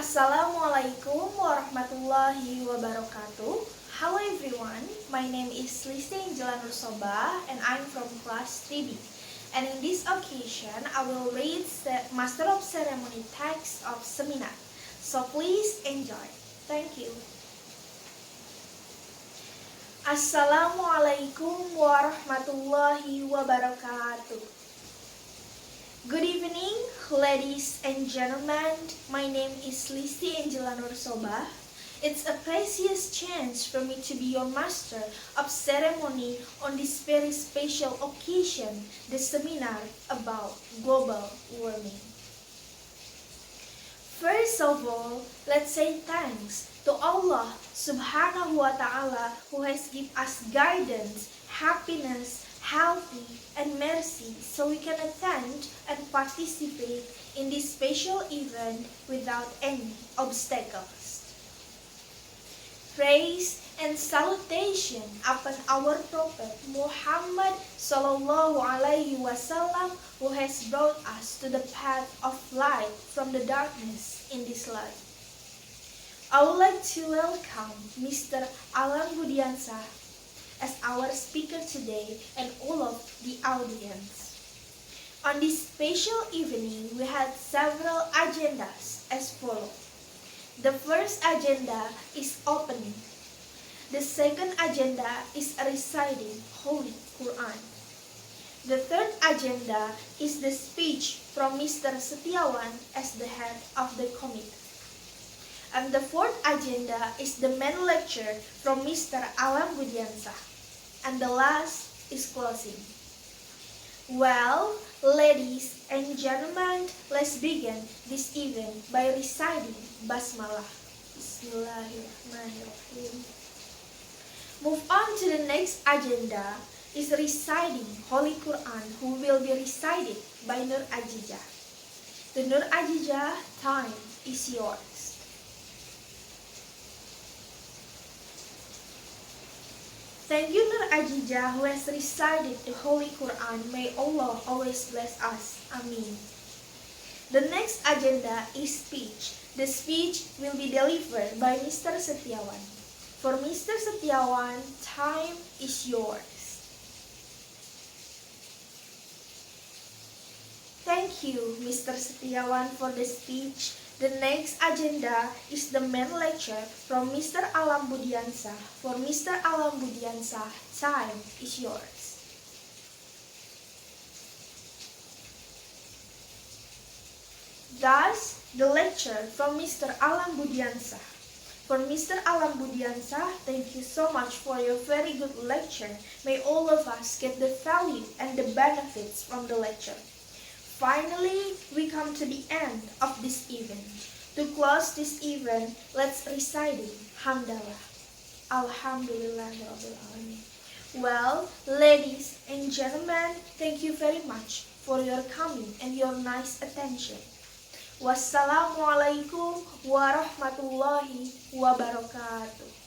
Assalamualaikum warahmatullahi wabarakatuh. Hello everyone, my name is Listy and Shobah and I'm from class 3B. And in this occasion, I will read the Master of Ceremony text of seminar. So please enjoy. Thank you. Assalamualaikum warahmatullahi wabarakatuh. Good evening, ladies and gentlemen. My name is Listy and Shobah. It's a precious chance for me to be your master of ceremony on this very special occasion, the seminar about global warming. First of all, let's say thanks to Allah Subhanahu wa Ta'ala who has given us guidance, happiness, healthy, and mercy so we can attend and participate in this special event without any obstacles. Praise and salutation upon our Prophet Muhammad Sallallahu Alaihi Wasallam who has brought us to the path of light from the darkness in this life. I would like to welcome Mr. Alam Budiansa as our speaker today and all of the audience. On this special evening, we had several agendas as follows. The first agenda is opening. The second agenda is reciting Holy Quran. The third agenda is the speech from Mr. S.Pd.I as the head of the committee. And the fourth agenda is the main lecture from Mr. Alam Budiansa. And the last is closing. Well, ladies and gentlemen, let's begin this event by reciting Basmalah. Bismillahirrahmanirrahim. Move on to the next agenda is reciting Holy Quran, who will be recited by Nur Ajijah. The Nur Ajijah time is yours. Thank you, Nur Ajijah, who has recited the Holy Quran. May Allah always bless us. Amin. The next agenda is speech. The speech will be delivered by Mr. S.Pd.I. For Mr. S.Pd.I, time is yours. Thank you, Mr. S.Pd.I, for the speech. The next agenda is the main lecture from Mr. Alam Budiansa. For Mr. Alam Budiansa, time is yours. Thus, the lecture from Mr. Alam Budiansa. For Mr. Alam Budiansa, thank you so much for your very good lecture. May all of us get the value and the benefits from the lecture. Finally, we come to the end of this event. To close this event, let's recite Hamdalah. Alhamdulillahirabbil alamin. Well, ladies and gentlemen, thank you very much for your coming and your nice attention. Wassalamualaikum warahmatullahi wabarakatuh.